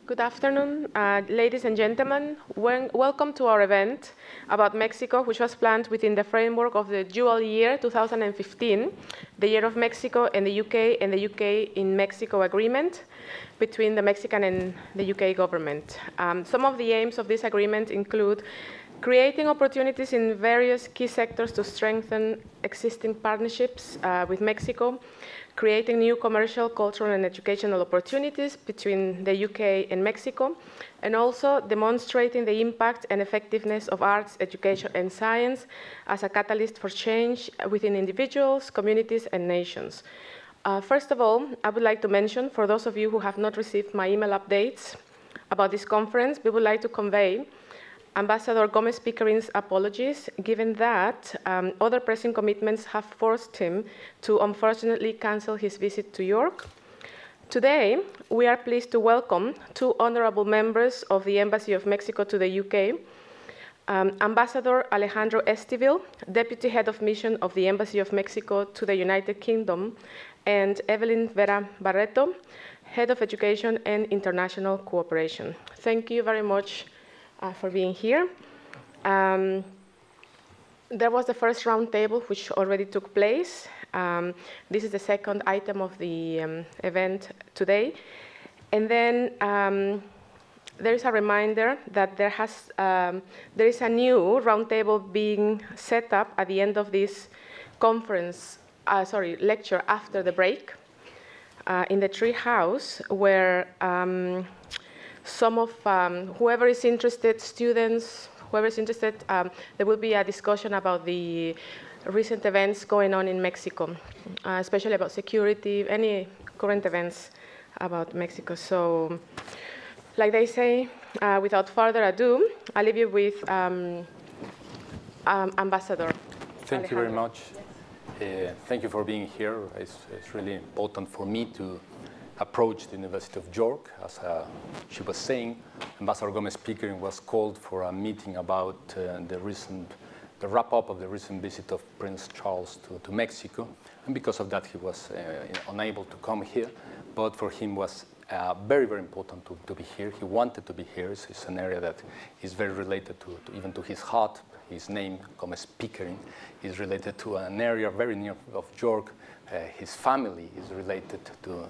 Good afternoon, ladies and gentlemen. Welcome to our event about Mexico, which was planned within the framework of the dual year 2015, the Year of Mexico and the UK in Mexico agreement between the Mexican and the UK government. Some of the aims of this agreement include creating opportunities in various key sectors to strengthen existing partnerships with Mexico, creating new commercial, cultural, and educational opportunities between the UK and Mexico, and also demonstrating the impact and effectiveness of arts, education, and science as a catalyst for change within individuals, communities, and nations. First of all, I would like to mention, for those of you who have not received my email updates about this conference, we would like to convey Ambassador Gomez Pickering's apologies, given that other pressing commitments have forced him to unfortunately cancel his visit to York. Today, we are pleased to welcome two honorable members of the Embassy of Mexico to the UK, Ambassador Alejandro Estivill, Deputy Head of Mission of the Embassy of Mexico to the United Kingdom, and Evelyn Vera Barreto, Head of Education and International Cooperation. Thank you very much for being here. There was the first roundtable, which already took place. This is the second item of the event today. And then there is a reminder that there is a new roundtable being set up at the end of this lecture after the break in the Tree House, where some of whoever is interested, students, whoever is interested, there will be a discussion about the recent events going on in Mexico, especially about security, any current events about Mexico. So, like they say, without further ado, I'll leave you with Ambassador. Thank you very much. Thank you for being here. It's really important for me to approach the University of York. As she was saying, Ambassador Gomez Pickering was called for a meeting about the wrap-up of the recent visit of Prince Charles to Mexico. And because of that, he was unable to come here. But for him, it was very, very important to be here. He wanted to be here. It's an area that is very related even to his heart. His name, Gomez Pickering, is related to an area very near of York. His family is related to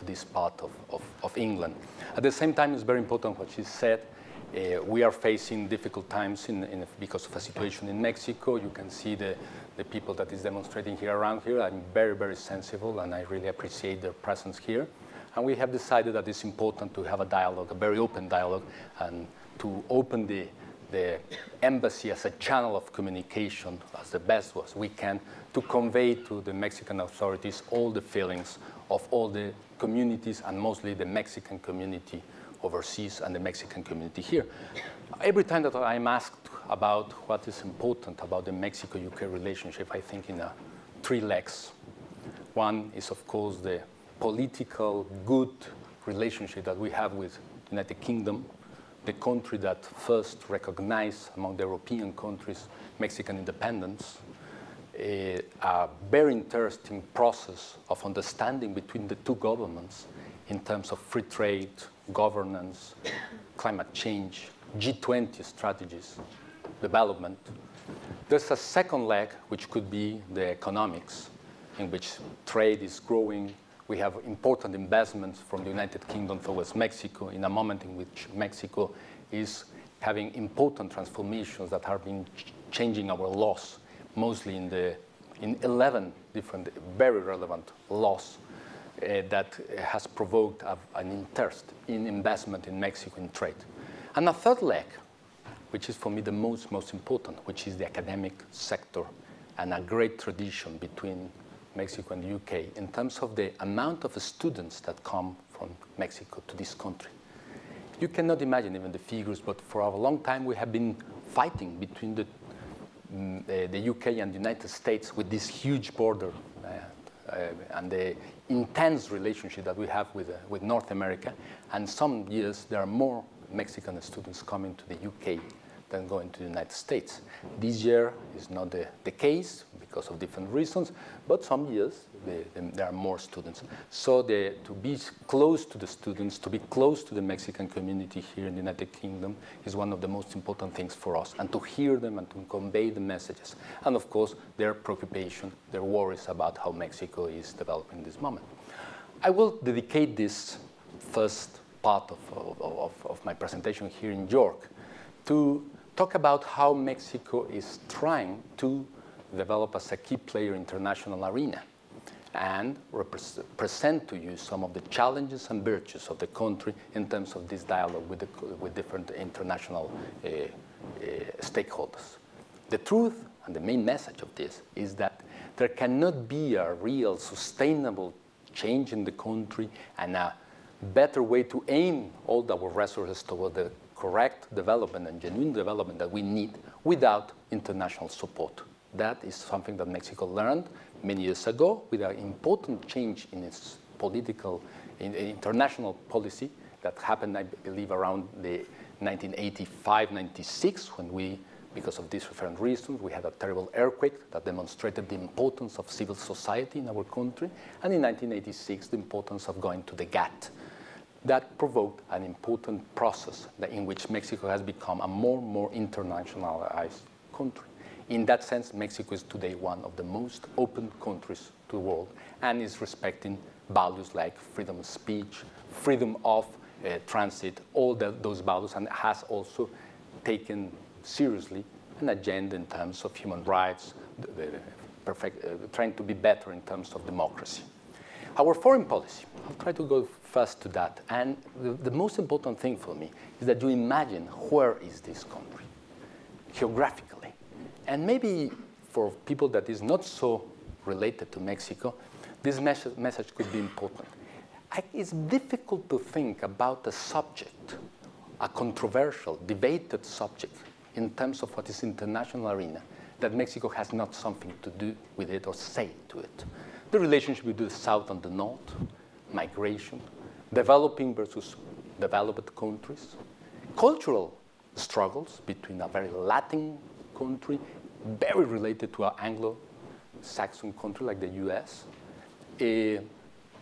this part of England. At the same time, it's very important what she said. We are facing difficult times because of a situation in Mexico. You can see the people that is demonstrating here around here. I'm very, very sensible, and I really appreciate their presence here. And we have decided that it's important to have a dialogue, a very open dialogue, and to open the embassy as a channel of communication as the best as we can to convey to the Mexican authorities all the feelings of all the communities, and mostly the Mexican community overseas and the Mexican community here. Every time that I'm asked about what is important about the Mexico-UK relationship, I think in three legs. One is, of course, the political good relationship that we have with the United Kingdom, the country that first recognized among the European countries Mexican independence, a very interesting process of understanding between the two governments in terms of free trade, governance, climate change, G20 strategies, development. There's a second leg, which could be the economics, in which trade is growing. We have important investments from the United Kingdom towards Mexico in a moment in which Mexico is having important transformations that have been changing our laws, mostly in 11 different, very relevant laws that has provoked an interest in investment in Mexico in trade. And a third leg, which is for me the most important, which is the academic sector, and a great tradition between Mexico and the UK in terms of the amount of students that come from Mexico to this country. You cannot imagine even the figures, but for a long time we have been fighting between the UK and the United States with this huge border and the intense relationship that we have with North America. And some years there are more Mexican students coming to the UK than going to the United States. This year is not the case because of different reasons, but some years there are more students. So to be close to the students, to be close to the Mexican community here in the United Kingdom is one of the most important things for us, and to hear them and to convey the messages. And of course, their preoccupation, their worries about how Mexico is developing in this moment. I will dedicate this first part of my presentation here in York to talk about how Mexico is trying to develop as a key player in the international arena and present to you some of the challenges and virtues of the country in terms of this dialogue with different international stakeholders. The truth and the main message of this is that there cannot be a real sustainable change in the country and a better way to aim all our resources toward the correct development and genuine development that we need without international support. That is something that Mexico learned many years ago with an important change in its international policy that happened, I believe, around the 1985-96 when we, because of these different reasons, we had a terrible earthquake that demonstrated the importance of civil society in our country, and in 1986, the importance of going to the GATT. That provoked an important process in which Mexico has become a more internationalized country. In that sense, Mexico is today one of the most open countries to the world and is respecting values like freedom of speech, freedom of transit, all those values, and has also taken seriously an agenda in terms of human rights, trying to be better in terms of democracy. Our foreign policy, I'll try to go first to that. And the most important thing for me is that you imagine where is this country geographically. And maybe for people that is not so related to Mexico, this message could be important. It's difficult to think about a subject, a controversial, debated subject, in terms of what is international arena, that Mexico has not something to do with it or say to it. The relationship with the South and the North, migration, developing versus developed countries, cultural struggles between a very Latin country, very related to an Anglo-Saxon country like the US.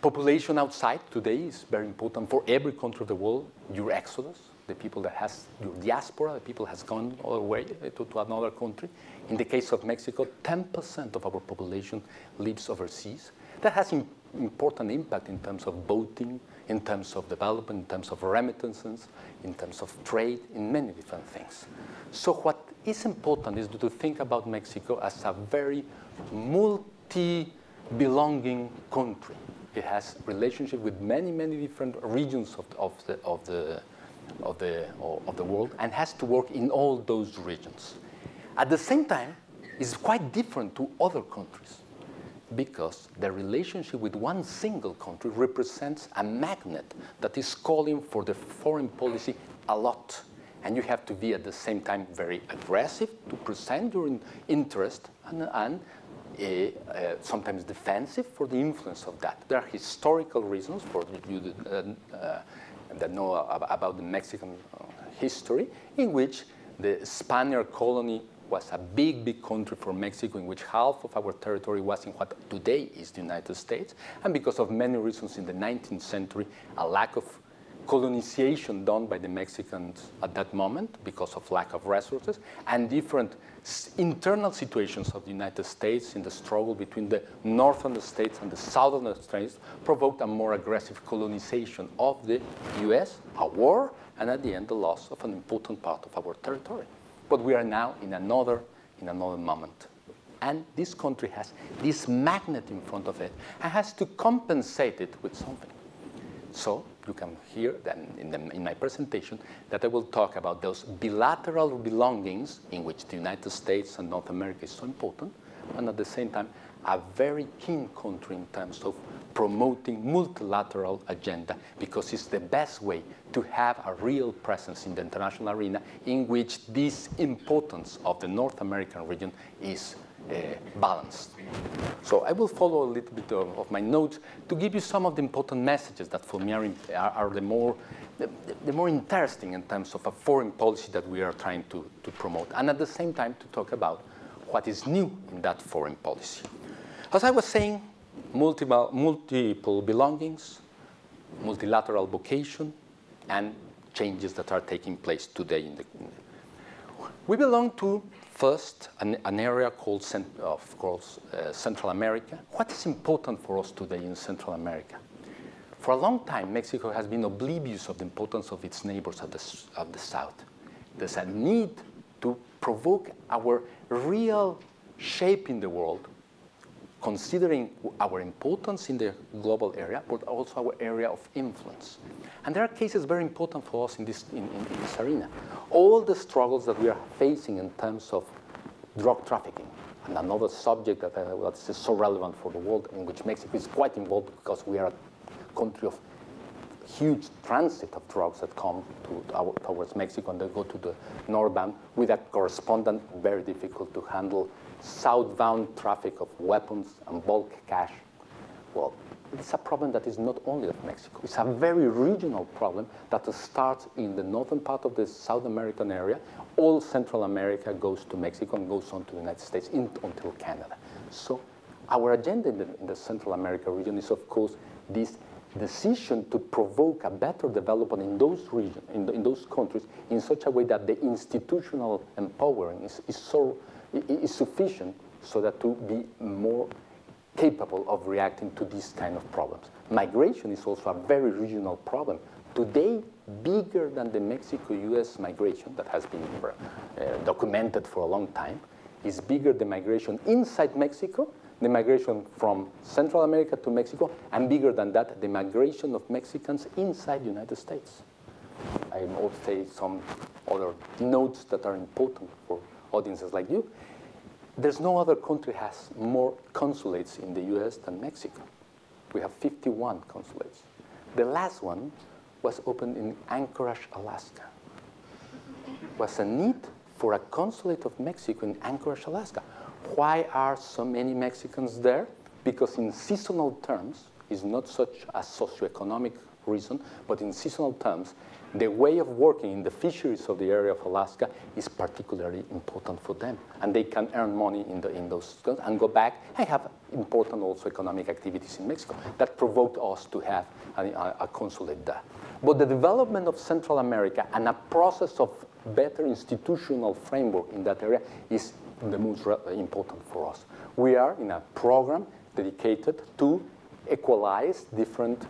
Population outside today is very important for every country of the world, your exodus, the people that has, your diaspora, the people has gone all the way to another country. In the case of Mexico, 10% of our population lives overseas. That has important impact in terms of voting, in terms of development, in terms of remittances, in terms of trade, in many different things. So what is important is to think about Mexico as a very multi-belonging country. It has relationship with many different regions of the world and has to work in all those regions. At the same time, it's quite different to other countries because the relationship with one single country represents a magnet that is calling for the foreign policy a lot. And you have to be at the same time very aggressive to present your interest and sometimes defensive for the influence of that. There are historical reasons for you that know about the Mexican history, in which the Spaniard colony was a big country for Mexico, in which half of our territory was in what today is the United States. And because of many reasons in the 19th century, a lack of colonization done by the Mexicans at that moment because of lack of resources, and different internal situations of the United States in the struggle between the northern states and the southern states provoked a more aggressive colonization of the US, a war, and at the end the loss of an important part of our territory. But we are now in another moment. And this country has this magnet in front of it and has to compensate it with something. So you can hear that in my presentation that I will talk about those bilateral belongings in which the United States and North America is so important, and at the same time, a very keen country in terms of promoting multilateral agenda, because it's the best way to have a real presence in the international arena in which this importance of the North American region is balanced. So I will follow a little bit of my notes to give you some of the important messages that for me are the more interesting in terms of a foreign policy that we are trying to promote, and at the same time to talk about what is new in that foreign policy. As I was saying, multiple belongings, multilateral vocation, and changes that are taking place today in the we belong to, first, an area called, of course, Central America. What is important for us today in Central America? For a long time, Mexico has been oblivious of the importance of its neighbors of the south. There's a need to provoke our real shape in the world, considering our importance in the global area, but also our area of influence. And there are cases very important for us in this arena. All the struggles that we are facing in terms of drug trafficking, and another subject that is so relevant for the world, in which Mexico is quite involved because we are a country of huge transit of drugs that come towards Mexico and they go to the northbound with a correspondent, very difficult to handle southbound traffic of weapons and bulk cash. Well, it's a problem that is not only of Mexico. It's a very regional problem that starts in the northern part of the South American area. All Central America goes to Mexico and goes on to the United States until Canada. So our agenda in the Central America region is, of course, this decision to provoke a better development in those regions, in those countries, in such a way that the institutional empowering is sufficient so that to be more capable of reacting to these kind of problems. Migration is also a very regional problem. Today, bigger than the Mexico-US migration that has been documented for a long time, is bigger the migration inside Mexico, the migration from Central America to Mexico, and bigger than that, the migration of Mexicans inside the United States. I will say some other notes that are important for audiences like you. There's no other country has more consulates in the US than Mexico. We have 51 consulates. The last one was opened in Anchorage, Alaska. Was a need for a consulate of Mexico in Anchorage, Alaska. Why are so many Mexicans there? Because in seasonal terms, it's not such a socioeconomic reason, but in seasonal terms, the way of working in the fisheries of the area of Alaska is particularly important for them. And they can earn money in those and go back and have important also economic activities in Mexico. That provoked us to have a consulate there. But the development of Central America and a process of better institutional framework in that area is the most important for us. We are in a program dedicated to equalize different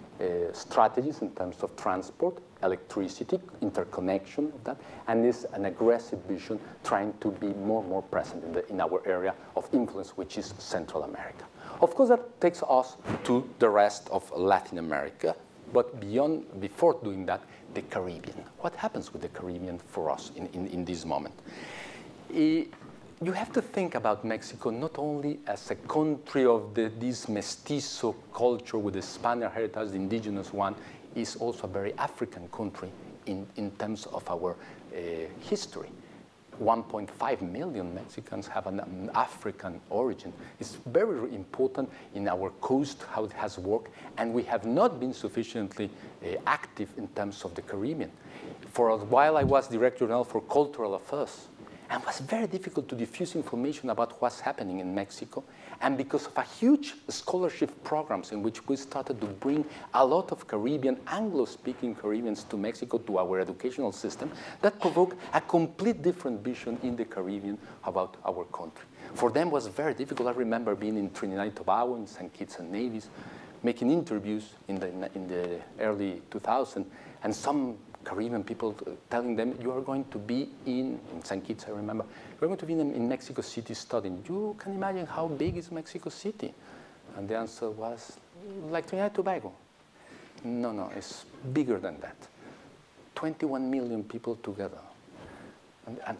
strategies in terms of transport, electricity, interconnection of that, and is an aggressive vision trying to be more and more present in our area of influence, which is Central America. Of course, that takes us to the rest of Latin America, but before doing that, the Caribbean. What happens with the Caribbean for us in this moment? You have to think about Mexico not only as a country of this mestizo culture with the Spaniard heritage, the indigenous one, is also a very African country in terms of our history. 1.5 million Mexicans have an African origin. It's very important in our coast, how it has worked, and we have not been sufficiently active in terms of the Caribbean. For a while, I was Director General for Cultural Affairs, and it was very difficult to diffuse information about what's happening in Mexico. And because of a huge scholarship programs in which we started to bring a lot of Caribbean, Anglo-speaking Caribbeans to Mexico, to our educational system, that provoked a complete different vision in the Caribbean about our country. For them, it was very difficult. I remember being in Trinidad and Tobago, in St. Kitts and Nevis, making interviews in the early 2000s, and some Caribbean people telling them, you are going to be in St. Kitts, I remember, you're going to be in Mexico City studying. You can imagine how big is Mexico City? And the answer was, like Trinidad and Tobago. No, it's bigger than that. 21 million people together.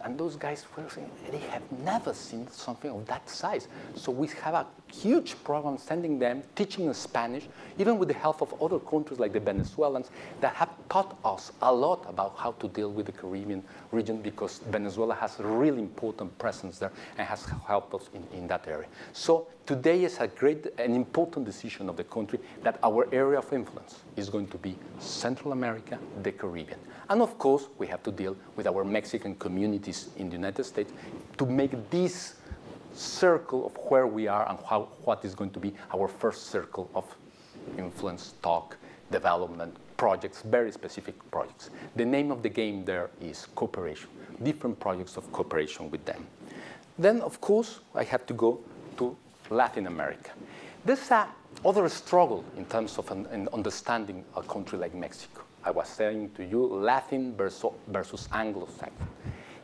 And those guys were saying they have never seen something of that size. So we have a huge program sending them, teaching them Spanish, even with the help of other countries like the Venezuelans that have taught us a lot about how to deal with the Caribbean region, because Venezuela has a really important presence there and has helped us in that area. So today is an important decision of the country that our area of influence is going to be Central America, the Caribbean. And of course, we have to deal with our Mexican communities in the United States to make this circle of where we are and what is going to be our first circle of influence, talk, development, projects, very specific projects. The name of the game there is cooperation, different projects of cooperation with them. Then, of course, I have to go to Latin America. There's another struggle in terms of understanding a country like Mexico. I was saying to you, Latin versus Anglo-Saxon.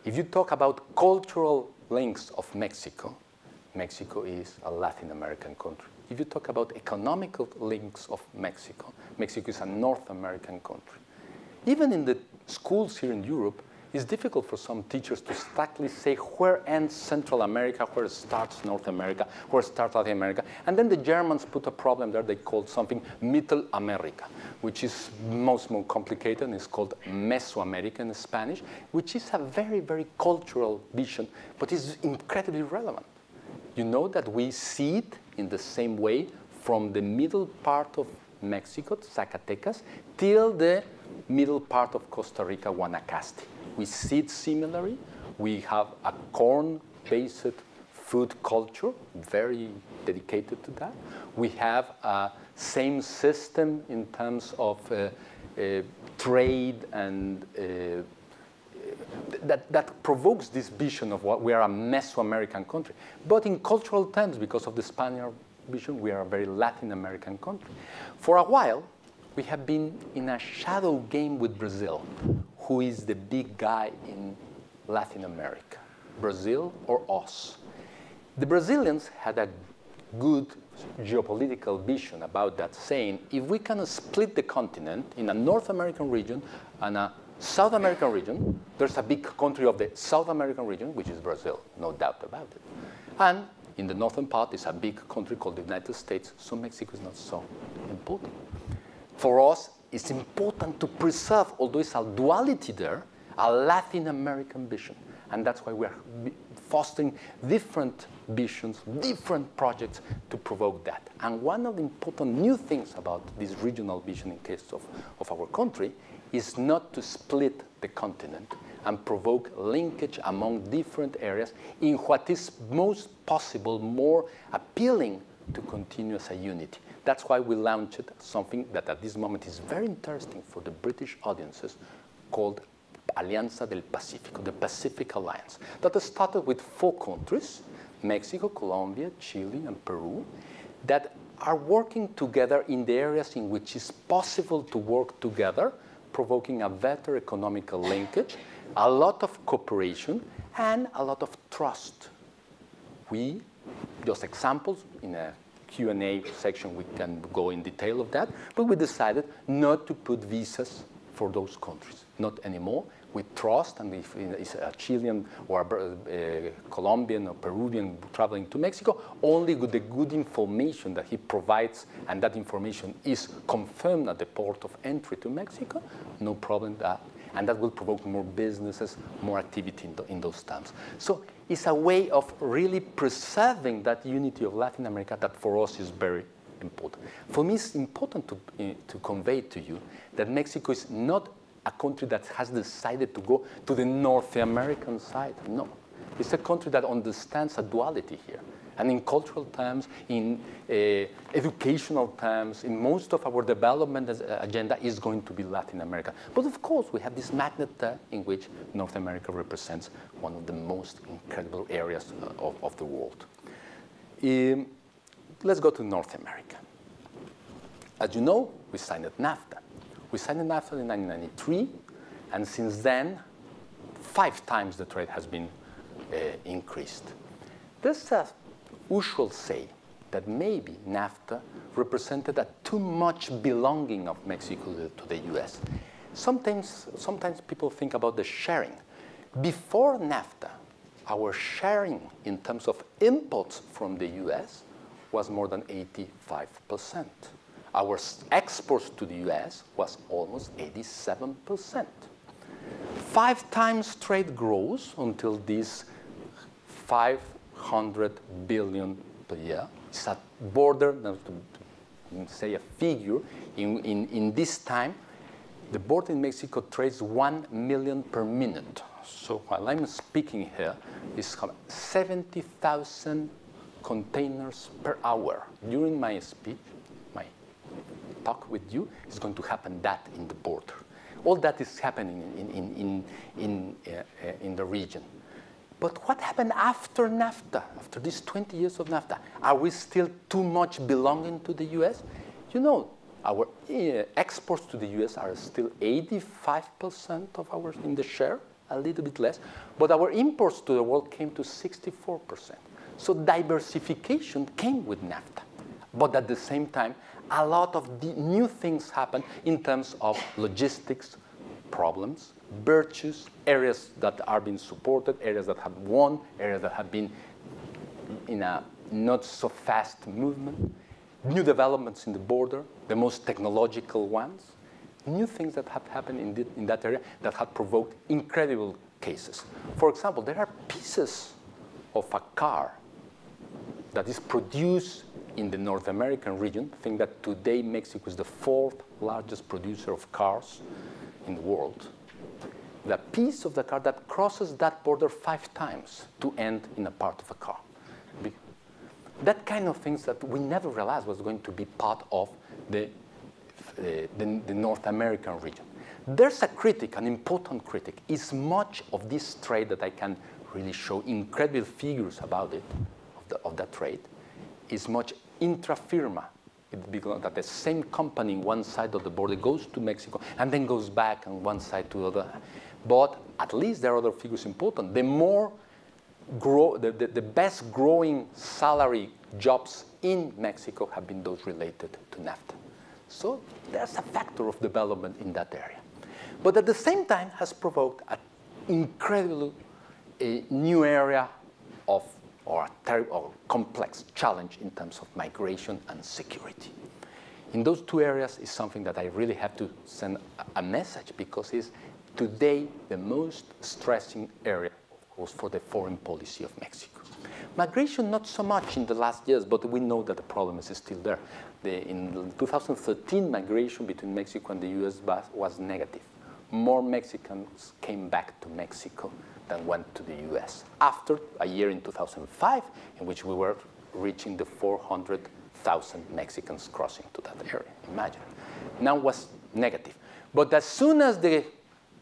If you talk about cultural links of Mexico, Mexico is a Latin American country. If you talk about economical links of Mexico, Mexico is a North American country. Even in the schools here in Europe, it's difficult for some teachers to exactly say where ends Central America, where starts North America, where starts Latin America. And then the Germans put a problem there they called something Mittel America, which is more complicated, and it's called Mesoamerica in Spanish, which is a very, very cultural vision, but is incredibly relevant. You know that we see it in the same way from the middle part of Mexico, Zacatecas, till the middle part of Costa Rica, Guanacaste. We see it similarly. We have a corn-based food culture, very dedicated to that. We have a same system in terms of trade and that provokes this vision of what we are a Mesoamerican country. But in cultural terms, because of the Spaniard vision, we are a very Latin American country. For a while, we have been in a shadow game with Brazil, who is the big guy in Latin America, Brazil or us. The Brazilians had a good geopolitical vision about that, saying if we can split the continent in a North American region and a South American region, there's a big country of the South American region, which is Brazil, no doubt about it. And in the northern part is a big country called the United States, so Mexico is not so important. For us, it's important to preserve, although it's a duality there, a Latin American vision. And that's why we're fostering different visions, different projects to provoke that. And one of the important new things about this regional vision in case of our country is not to split the continent and provoke linkage among different areas in what is most possible, more appealing to continue as a unity. That's why we launched something that at this moment is very interesting for the British audiences called Alianza del Pacífico, the Pacific Alliance, that started with 4 countries, Mexico, Colombia, Chile, and Peru, that are working together in the areas in which it's possible to work together, provoking a better economical linkage, a lot of cooperation, and a lot of trust. Just examples, in a Q&A section, we can go in detail of that, but we decided not to put visas for those countries, not anymore. We trust, and if it's a Chilean or a Colombian or Peruvian traveling to Mexico, only with the good information that he provides, and that information is confirmed at the port of entry to Mexico, no problem with that. And that will provoke more businesses, more activity in those terms. So it's a way of really preserving that unity of Latin America that for us is very important. For me, it's important to convey to you that Mexico is not a country that has decided to go to the North American side. No. It's a country that understands a duality here. And in cultural terms, in educational terms, in most of our development agenda is going to be Latin America. But of course, we have this magnet there in which North America represents one of the most incredible areas of the world. Let's go to North America. As you know, we signed NAFTA. We signed NAFTA in 1993, and since then, 5 times the trade has been increased. There's a usual say that maybe NAFTA represented a too much belonging of Mexico to the US. Sometimes people think about the sharing. Before NAFTA, our sharing in terms of imports from the US was more than 85%. Our exports to the US was almost 87%. 5 times trade grows until this 500 billion per year. It's a border, to say a figure, in this time, the border in Mexico trades 1 million per minute. So while I'm speaking here, it's 70,000 containers per hour. During my speech, my talk with you, it's going to happen that in the border. All that is happening in the region. But what happened after NAFTA, after these 20 years of NAFTA? Are we still too much belonging to the US? You know, our exports to the US are still 85% of ours in the share, a little bit less, but our imports to the world came to 64%. So diversification came with NAFTA. But at the same time, a lot of the new things happened in terms of logistics problems, virtues, areas that are being supported, areas that have won, areas that have been in a not so fast movement, new developments in the border, the most technological ones, new things that have happened in that area that have provoked incredible cases. For example, there are pieces of a car that is produced in the North American region. I think that today Mexico is the 4th largest producer of cars in the world. The piece of the car that crosses that border 5 times to end in a part of a car. That kind of things that we never realized was going to be part of the North American region. There's a critic, an important critic. Is much of this trade that I can really show incredible figures about it, of that trade, is much intra-firma. It becomes that the same company in one side of the border goes to Mexico and then goes back on one side to the other. But at least there are other figures important. The more the best growing salary jobs in Mexico have been those related to NAFTA. So there's a factor of development in that area. But at the same time has provoked an incredible new area of or complex challenge in terms of migration and security. In those 2 areas is something that I really have to send a message, because it's today the most stressing area, of course, for the foreign policy of Mexico. Migration, not so much in the last years, but we know that the problem is still there. In 2013, migration between Mexico and the US was negative. More Mexicans came back to Mexico than went to the US. After a year in 2005, in which we were reaching the 400,000 Mexicans crossing to that area, imagine. Now it was negative. But as soon as the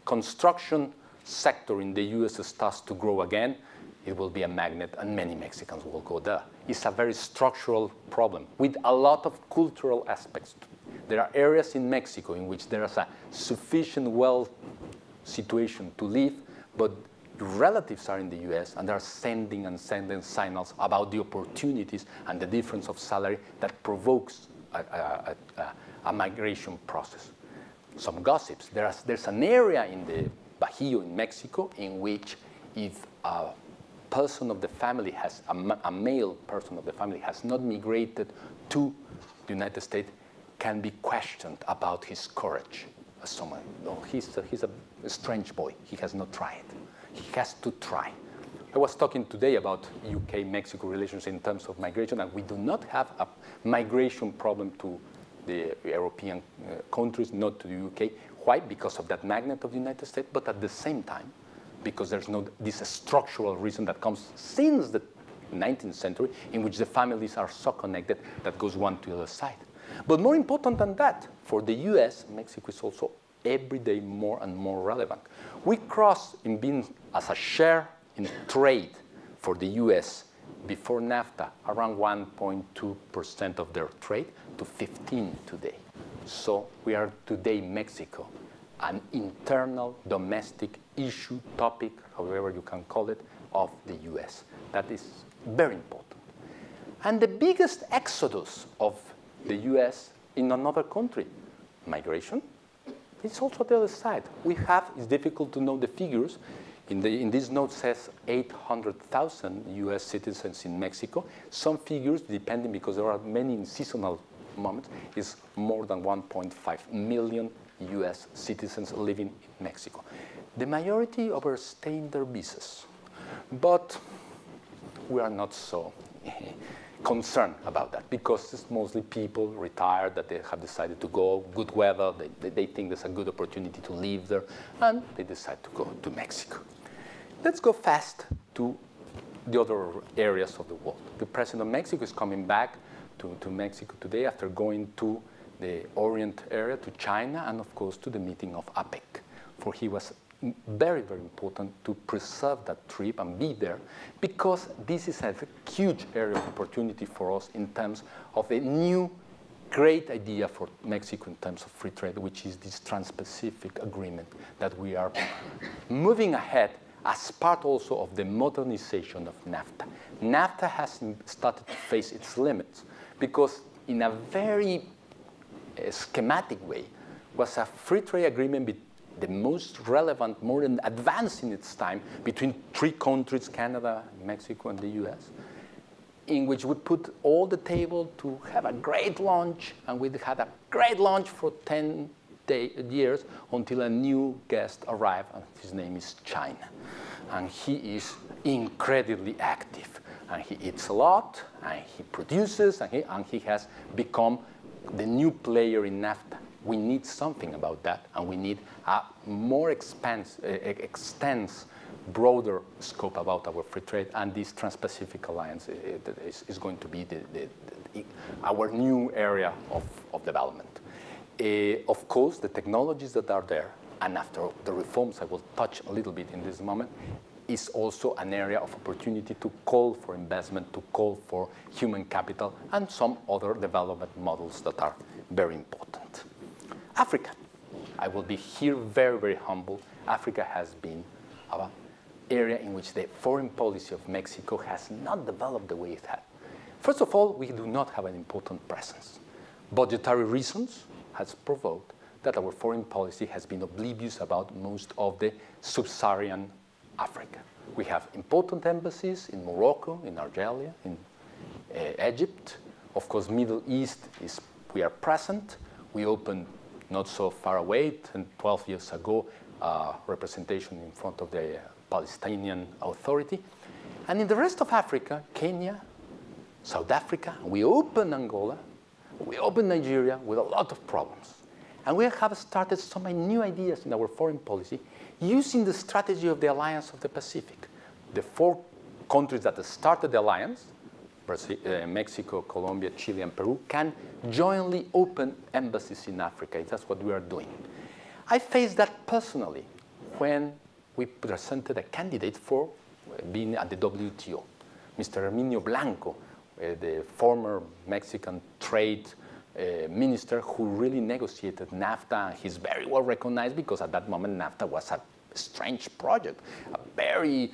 construction sector in the US starts to grow again, it will be a magnet and many Mexicans will go there. It's a very structural problem with a lot of cultural aspects. There are areas in Mexico in which there is a sufficient wealth situation to live, but relatives are in the US and they're sending signals about the opportunities and the difference of salary that provokes a migration process. Some gossips. There's an area in the Bajío in Mexico in which if a person of the family has, a male person of the family has not migrated to the United States, can be questioned about his courage. As someone, no, he's a strange boy. He has not tried. He has to try. I was talking today about UK-Mexico relations in terms of migration, and we do not have a migration problem to the European countries, not to the UK. Why? Because of that magnet of the United States, but at the same time, because there's this structural reason that comes since the 19th century, in which the families are so connected that goes one to the other side. But more important than that, for the US, Mexico is also every day more and more relevant. We crossed in being as a share in trade for the US before NAFTA around 1.2% of their trade to 15% today. So we are today Mexico, an internal domestic issue, topic, however you can call it, of the US. That is very important. And the biggest exodus of the US in another country, migration, it's also the other side. We have, it's difficult to know the figures, In this note says 800,000 US citizens in Mexico. Some figures, depending, because there are many seasonal moments, is more than 1.5 million US citizens living in Mexico. The majority overstaying their visas, but we are not so concerned about that because it's mostly people retired that they have decided to go, good weather, they think there's a good opportunity to live there, and they decide to go to Mexico. Let's go fast to the other areas of the world. The president of Mexico is coming back to Mexico today after going to the Orient area, to China, and of course to the meeting of APEC, for he was very, very important to preserve that trip and be there because this is a huge area of opportunity for us in terms of a new great idea for Mexico in terms of free trade, which is this Trans-Pacific Agreement that we are moving ahead as part also of the modernization of NAFTA. NAFTA has started to face its limits because in a very schematic way was a free trade agreement between the most relevant, more advanced in its time, between three countries, Canada, Mexico, and the US, in which we put all the table to have a great launch, and we had a great launch for 10 years until a new guest arrived, and his name is China. And he is incredibly active, and he eats a lot, and he produces, and he has become the new player in NAFTA. We need something about that, and we need a more extensive, broader scope about our free trade, and this Trans-Pacific Alliance is going to be our new area of development. Of course, the technologies that are there, and after the reforms I will touch a little bit in this moment, is also an area of opportunity to call for investment, to call for human capital, and some other development models that are very important. Africa. I will be here very, very humble. Africa has been an area in which the foreign policy of Mexico has not developed the way it had. First of all, we do not have an important presence. Budgetary reasons has provoked that our foreign policy has been oblivious about most of the sub-Saharan Africa. We have important embassies in Morocco, in Algeria, in Egypt. Of course, Middle East, we are present. We opened not so far away, 12 years ago, representation in front of the Palestinian Authority. And in the rest of Africa, Kenya, South Africa, we opened Angola, we opened Nigeria with a lot of problems. And we have started so many new ideas in our foreign policy using the strategy of the Alliance of the Pacific. The 4 countries that started the alliance, Brazil, Mexico, Colombia, Chile, and Peru, can jointly open embassies in Africa. That's what we are doing. I faced that personally when we presented a candidate for being at the WTO. Mr. Herminio Blanco, the former Mexican trade minister who really negotiated NAFTA. He's very well recognized because at that moment NAFTA was a strange project, a very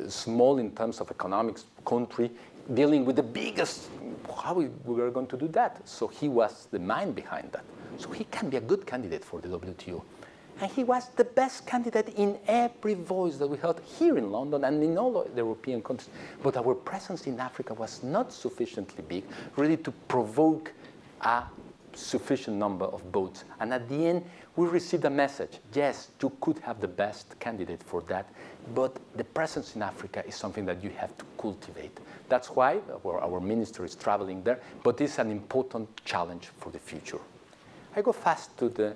small in terms of economics country dealing with the biggest, how we were going to do that. So he was the mind behind that. So he can be a good candidate for the WTO. And he was the best candidate in every voice that we heard here in London and in all the European countries. But our presence in Africa was not sufficiently big, really to provoke a sufficient number of votes. And at the end, we received a message. Yes, you could have the best candidate for that, but the presence in Africa is something that you have to cultivate. That's why our minister is traveling there, but it's an important challenge for the future. I go fast to the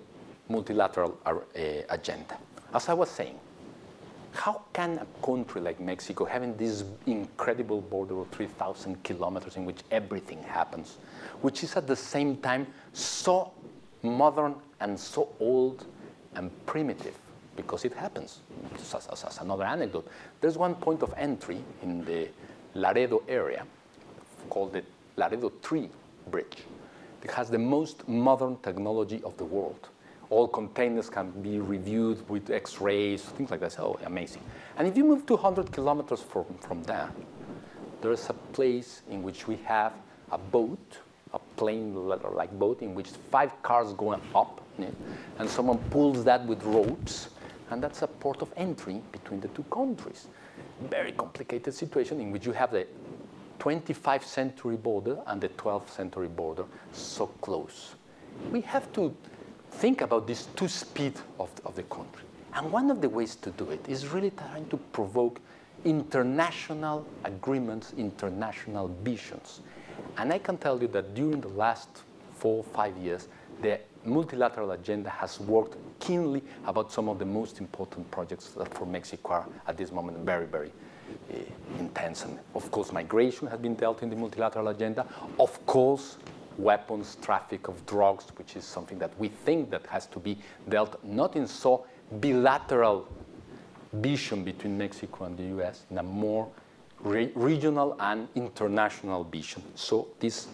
multilateral agenda. As I was saying, how can a country like Mexico, having this incredible border of 3,000 kilometers in which everything happens, which is at the same time so modern and so old and primitive, because it happens. As another anecdote, there's one point of entry in the Laredo area called the Laredo 3 Bridge. It has the most modern technology of the world. All containers can be reviewed with X-rays, things like that. So amazing. And if you move 200 kilometers from there, there is a place in which we have a boat, a plane-like boat, in which 5 cars go up, and someone pulls that with ropes and that's a port of entry between the two countries. Very complicated situation in which you have the 25th century border and the 12th century border so close. We have to think about this two-speed of the country. And one of the ways to do it is really trying to provoke international agreements, international visions. And I can tell you that during the last 4 or 5 years, the multilateral agenda has worked keenly about some of the most important projects that for Mexico are at this moment very, very intense. And of course, migration has been dealt in the multilateral agenda. Of course, weapons, traffic of drugs, which is something that we think that has to be dealt not in so bilateral vision between Mexico and the US, in a more regional and international vision. So this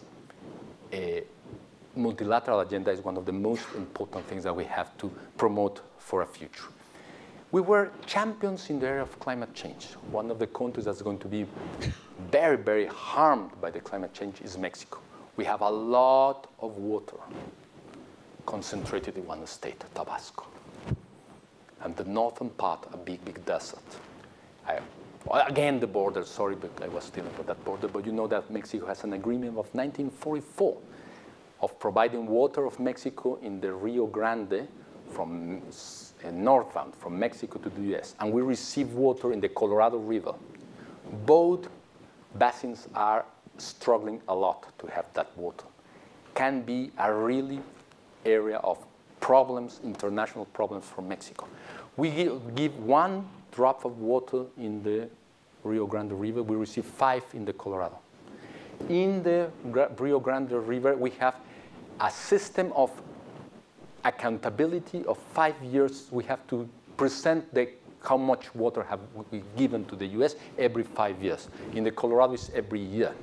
multilateral agenda is one of the most important things that we have to promote for a future. We were champions in the area of climate change. One of the countries that's going to be very, very harmed by the climate change is Mexico. We have a lot of water concentrated in one state, Tabasco. And the northern part, a big, big desert. Again, the border, sorry, but I was still about that border, but you know that Mexico has an agreement of 1944 of providing water of Mexico in the Rio Grande from northbound, from Mexico to the US. And we receive water in the Colorado River. Both basins are struggling a lot to have that water. Can be a really area of problems, international problems for Mexico. We give 1 drop of water in the Rio Grande River. We receive 5 in the Colorado. In the Rio Grande River, we have a system of accountability of 5 years. We have to present how much water have we given to the US every 5 years. In the Colorado, it's every year.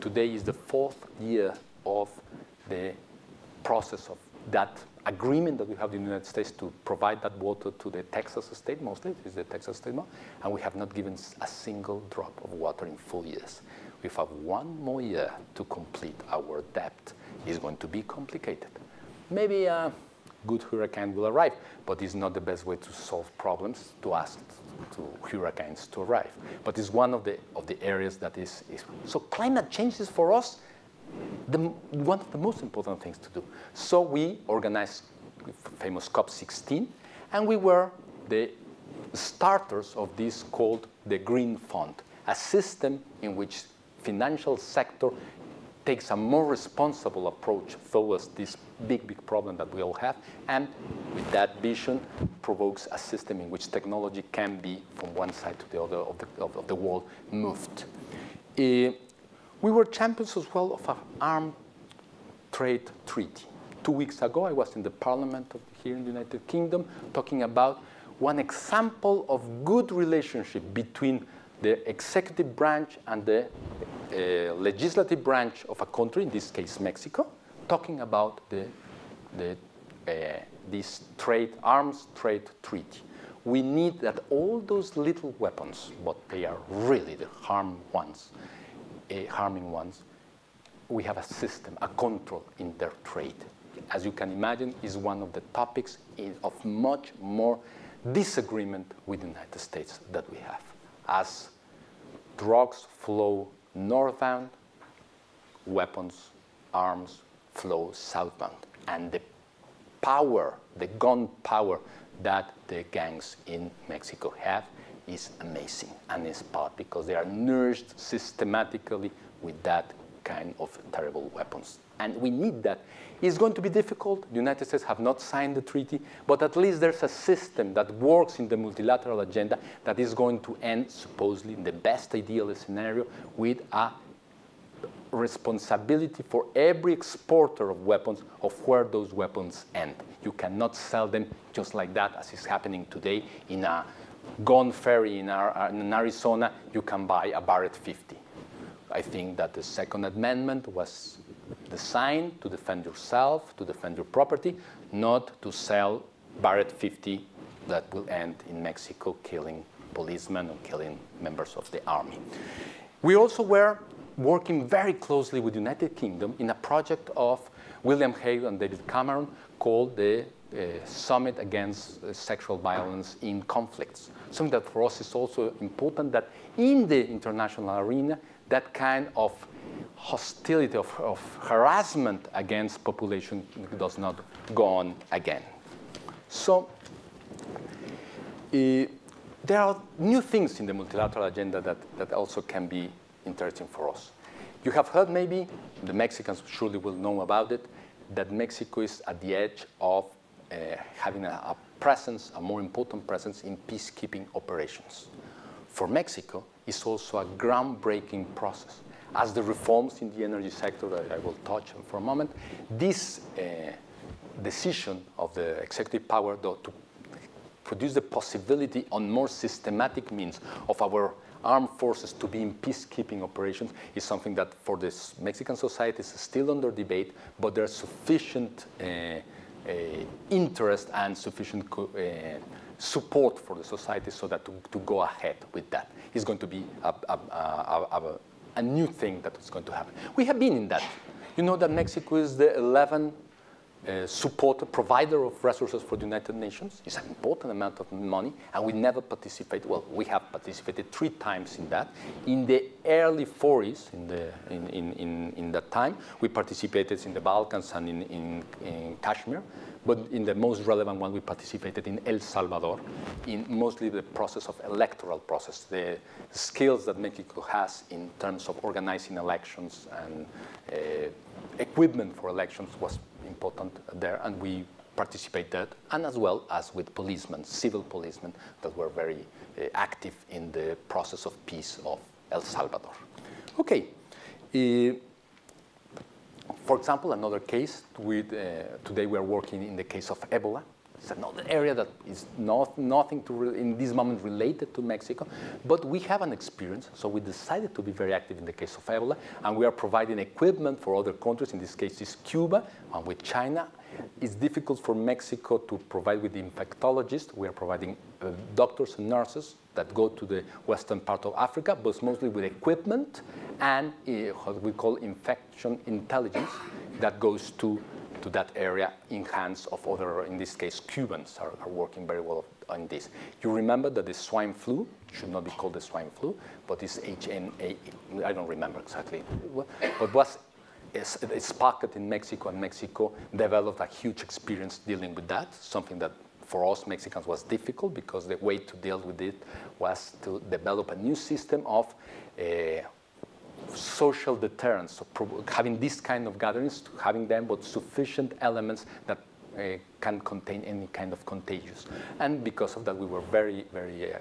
Today is the 4th year of the process of that agreement that we have in the United States to provide that water to the Texas state, mostly, it is the Texas state now, and we have not given a single drop of water in 4 years. We have 1 more year to complete our debt. It's going to be complicated. Maybe a good hurricane will arrive, but it's not the best way to solve problems, to ask to hurricanes to arrive. But it's one of the areas that is. So climate change is for us one of the most important things to do. So we organized famous COP16, and we were the starters of this called the Green Fund, a system in which financial sector takes a more responsible approach towards this big, big problem that we all have, and with that vision provokes a system in which technology can be, from one side to the other of the world, moved. We were champions as well of an armed trade treaty. 2 weeks ago, I was in the parliament here in the United Kingdom talking about one example of good relationship between the executive branch and the legislative branch of a country, in this case Mexico, talking about this arms trade treaty. We need that all those little weapons, but they are really the harming ones, we have a system, a control in their trade. As you can imagine, is one of the topics of much more disagreement with the United States that we have. As drugs flow northbound, weapons, arms flow southbound. And the power, the gun power that the gangs in Mexico have is amazing. And it's part because they are nourished systematically with that kind of terrible weapons. And we need that. It's going to be difficult. The United States have not signed the treaty, but at least there's a system that works in the multilateral agenda that is going to end, supposedly, in the best ideal scenario, with a responsibility for every exporter of weapons of where those weapons end. You cannot sell them just like that, as is happening today. In a gun ferry in Arizona, you can buy a Barrett 50. I think that the Second Amendment was designed to defend yourself, to defend your property, not to sell Barrett 50 that will end in Mexico killing policemen or killing members of the army. We also were working very closely with the United Kingdom in a project of William Hague and David Cameron called the summit against sexual violence in conflicts. Something that for us is also important, that in the international arena, that kind of hostility, of harassment against population does not go on again. So there are new things in the multilateral agenda that also can be interesting for us. You have heard maybe, the Mexicans surely will know about it, that Mexico is at the edge of having a presence, a more important presence in peacekeeping operations. For Mexico, it's also a groundbreaking process. As the reforms in the energy sector that I will touch on for a moment, this decision of the executive power, though, to produce the possibility on more systematic means of our armed forces to be in peacekeeping operations is something that for this Mexican society is still under debate, but there's sufficient interest and sufficient support for the society so that to go ahead with that. It's going to be a new thing that is going to happen. We have been in that. You know that Mexico is the 11th provider of resources for the United Nations. It's an important amount of money, and we never participate. Well, we have participated 3 times in that. In the early 40s, in that time, we participated in the Balkans and in Kashmir, but in the most relevant one, we participated in El Salvador, in mostly the process of electoral process, the skills that Mexico has in terms of organizing elections and equipment for elections was important there, and we participated, and as well as with policemen, civil policemen that were very active in the process of peace of El Salvador. Okay. For example, another case, today we are working in the case of Ebola. It's another area that is nothing in this moment related to Mexico, but we have an experience, so we decided to be very active in the case of Ebola, and we are providing equipment for other countries. In this case, it's Cuba, and with China. It's difficult for Mexico to provide with the infectologists. We are providing doctors and nurses that go to the western part of Africa, but mostly with equipment and what we call infection intelligence that goes to that area in hands of other, in this case, Cubans are working very well on this. You remember that the swine flu should not be called the swine flu, but it's HNA, I don't remember exactly, but was sparked in Mexico, and Mexico developed a huge experience dealing with that, something that for us Mexicans was difficult because the way to deal with it was to develop a new system of social deterrence, so having this kind of gatherings, having them with sufficient elements that can contain any kind of contagious. And because of that, we were very, very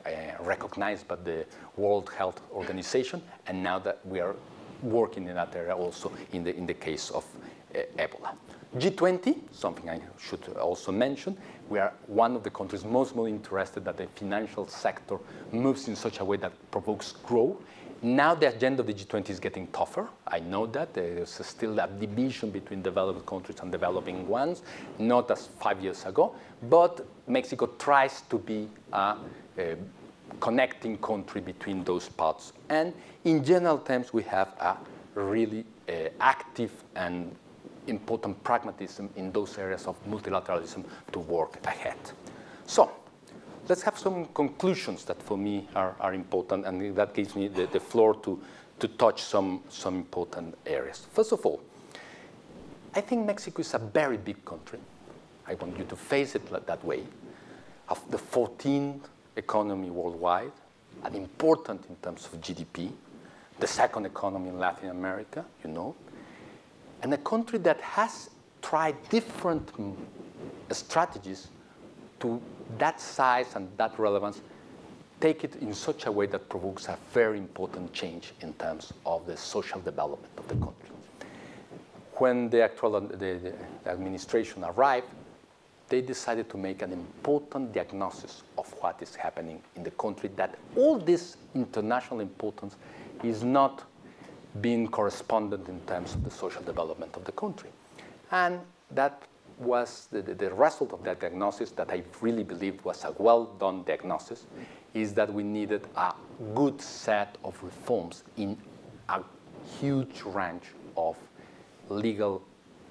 recognized by the World Health Organization, and now that we are working in that area also in the case of Ebola. G20, something I should also mention, we are one of the countries most interested that the financial sector moves in such a way that provokes growth. Now the agenda of the G20 is getting tougher. I know that. There's still that division between developed countries and developing ones, not as 5 years ago, but Mexico tries to be a connecting country between those parts. And in general terms, we have a really active and important pragmatism in those areas of multilateralism to work ahead. So let's have some conclusions that for me are important, and that gives me the floor to touch some important areas. First of all, I think Mexico is a very big country. I want you to face it that way. Of the 14th economy worldwide, and important in terms of GDP, the second economy in Latin America, you know, and a country that has tried different strategies to that size and that relevance, take it in such a way that provokes a very important change in terms of the social development of the country. When the administration arrived, they decided to make an important diagnosis of what is happening in the country, that all this international importance is not being correspondent in terms of the social development of the country. And that was the result of that diagnosis, that I really believed was a well-done diagnosis, is that we needed a good set of reforms in a huge range of legal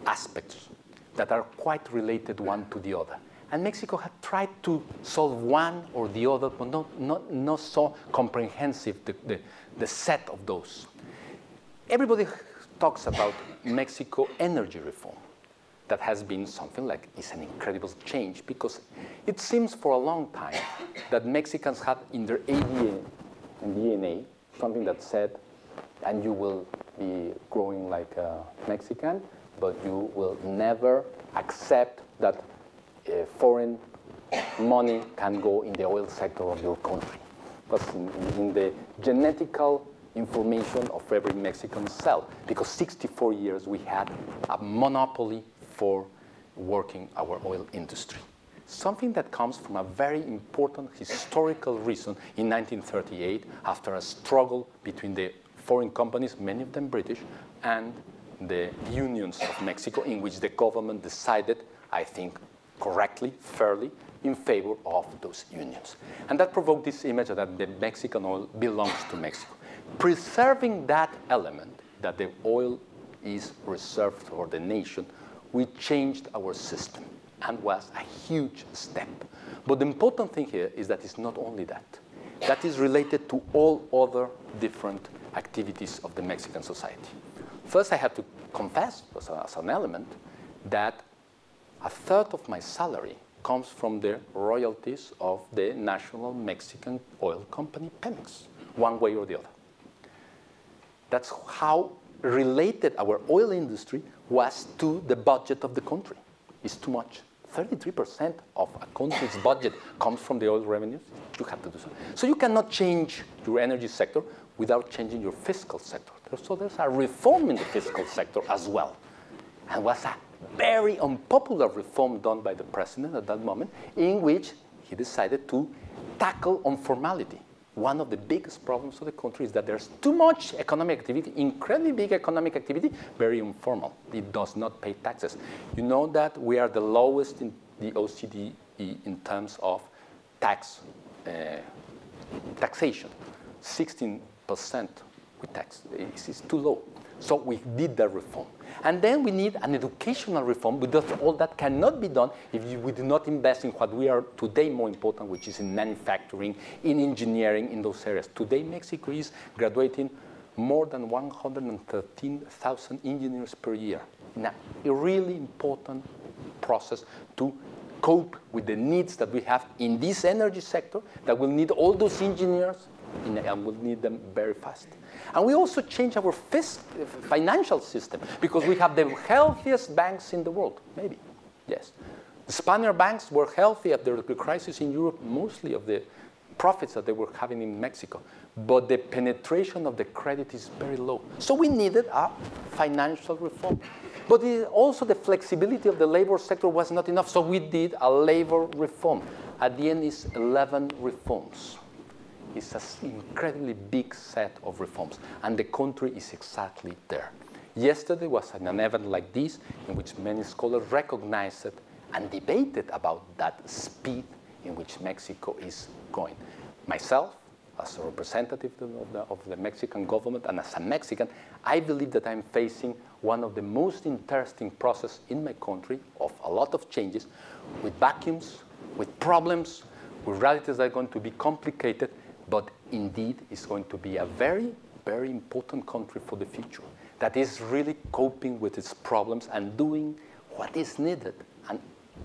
aspects that are quite related one to the other. And Mexico had tried to solve one or the other, but not so comprehensive, the set of those. Everybody talks about Mexico energy reform. That has been something like, it's an incredible change, because it seems for a long time that Mexicans had in their ADN and DNA something that said, and you will be growing like a Mexican, but you will never accept that foreign money can go in the oil sector of your country. Because in the genetical information of every Mexican cell, because 64 years we had a monopoly for working our oil industry. Something that comes from a very important historical reason in 1938, after a struggle between the foreign companies, many of them British, and the unions of Mexico, in which the government decided, I think correctly, fairly, in favor of those unions. And that provoked this image that the Mexican oil belongs to Mexico. Preserving that element, that the oil is reserved for the nation, we changed our system, and was a huge step. But the important thing here is that it's not only that. That is related to all other different activities of the Mexican society. First, I have to confess, as an element, that a third of my salary comes from the royalties of the national Mexican oil company, Pemex, one way or the other. That's how related our oil industry was to the budget of the country. It's too much. 33% of a country's budget comes from the oil revenues. You have to do so. So you cannot change your energy sector without changing your fiscal sector. So there's a reform in the fiscal sector as well. And was a very unpopular reform done by the president at that moment, in which he decided to tackle on formality. One of the biggest problems of the country is that there's too much economic activity, incredibly big economic activity, very informal. It does not pay taxes. You know that we are the lowest in the OECD in terms of taxation. 16% we tax. It's too low. So we did that reform. And then we need an educational reform, because all that cannot be done if we do not invest in what we are today more important, which is in manufacturing, in engineering, in those areas. Today, Mexico is graduating more than 113,000 engineers per year. Now, a really important process to cope with the needs that we have in this energy sector, that will need all those engineers, and we'll need them very fast. And we also change our financial system, because we have the healthiest banks in the world, maybe, yes. The Spaniard banks were healthy after the crisis in Europe, mostly of the profits that they were having in Mexico. But the penetration of the credit is very low. So we needed a financial reform. But also the flexibility of the labor sector was not enough, so we did a labor reform. At the end, it's 11 reforms. It's an incredibly big set of reforms, and the country is exactly there. Yesterday was an event like this, in which many scholars recognized it and debated about that speed in which Mexico is going. Myself, as a representative of the Mexican government, and as a Mexican, I believe that I'm facing one of the most interesting processes in my country of a lot of changes, with vacuums, with problems, with realities that are going to be complicated, but indeed it's going to be a very, very important country for the future, that is really coping with its problems and doing what is needed and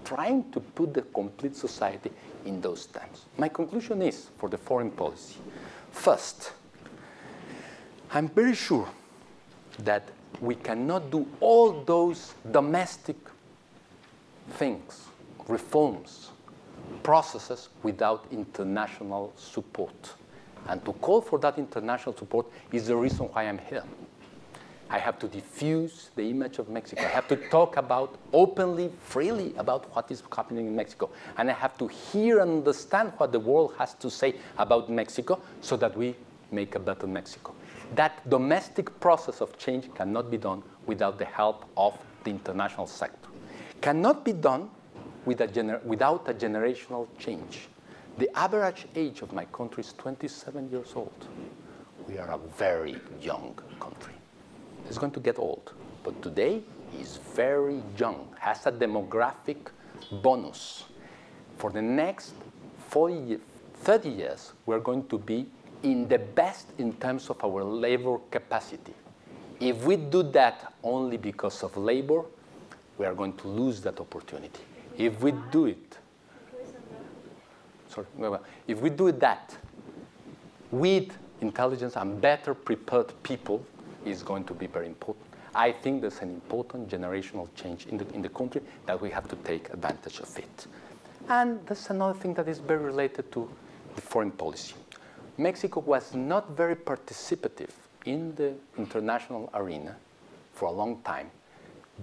trying to put the complete society in those times. My conclusion is, for the foreign policy, first, I'm very sure that we cannot do all those domestic things, reforms, processes without international support. And to call for that international support is the reason why I'm here. I have to diffuse the image of Mexico. I have to talk about openly, freely about what is happening in Mexico. And I have to hear and understand what the world has to say about Mexico, so that we make a better Mexico. That domestic process of change cannot be done without the help of the international sector. Cannot be done without a generational change. The average age of my country is 27 years old. We are a very young country. It's going to get old. But today, is very young, has a demographic bonus. For the next 30 years, we're going to be in the best in terms of our labor capacity. If we do that only because of labor, we are going to lose that opportunity. If we do it, if we do that with intelligence and better prepared people, is going to be very important. I think there's an important generational change in the country that we have to take advantage of it. And there's another thing that is very related to the foreign policy. Mexico was not very participative in the international arena for a long time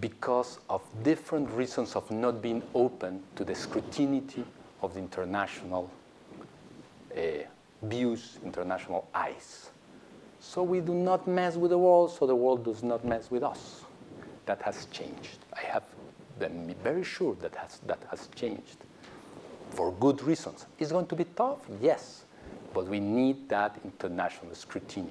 because of different reasons of not being open to the scrutiny of the international views, international eyes. So we do not mess with the world, so the world does not mess with us. That has changed. I have been very sure that has changed for good reasons. It's going to be tough, yes, but we need that international scrutiny.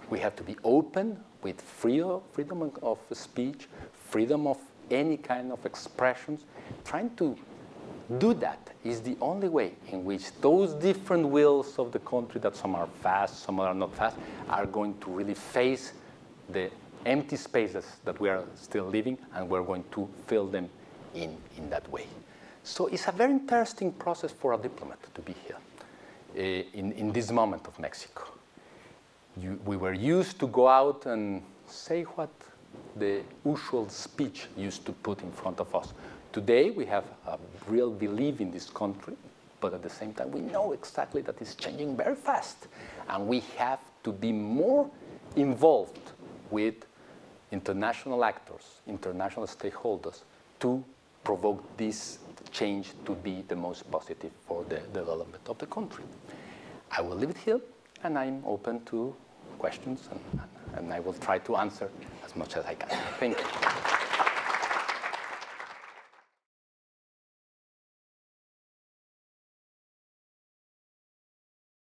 We have to be open with freedom of speech, freedom of any kind of expressions. Trying to do that is the only way in which those different wills of the country, that some are fast, some are not fast, are going to really face the empty spaces that we are still living, and we're going to fill them in that way. So it's a very interesting process for a diplomat to be here in this moment of Mexico. We were used to go out and say what the usual speech used to put in front of us. Today, we have a real belief in this country, but at the same time, we know exactly that it's changing very fast. And we have to be more involved with international actors, international stakeholders, to provoke this change to be the most positive for the development of the country. I will leave it here, and I'm open to questions, and I will try to answer as much as I can. Thank you.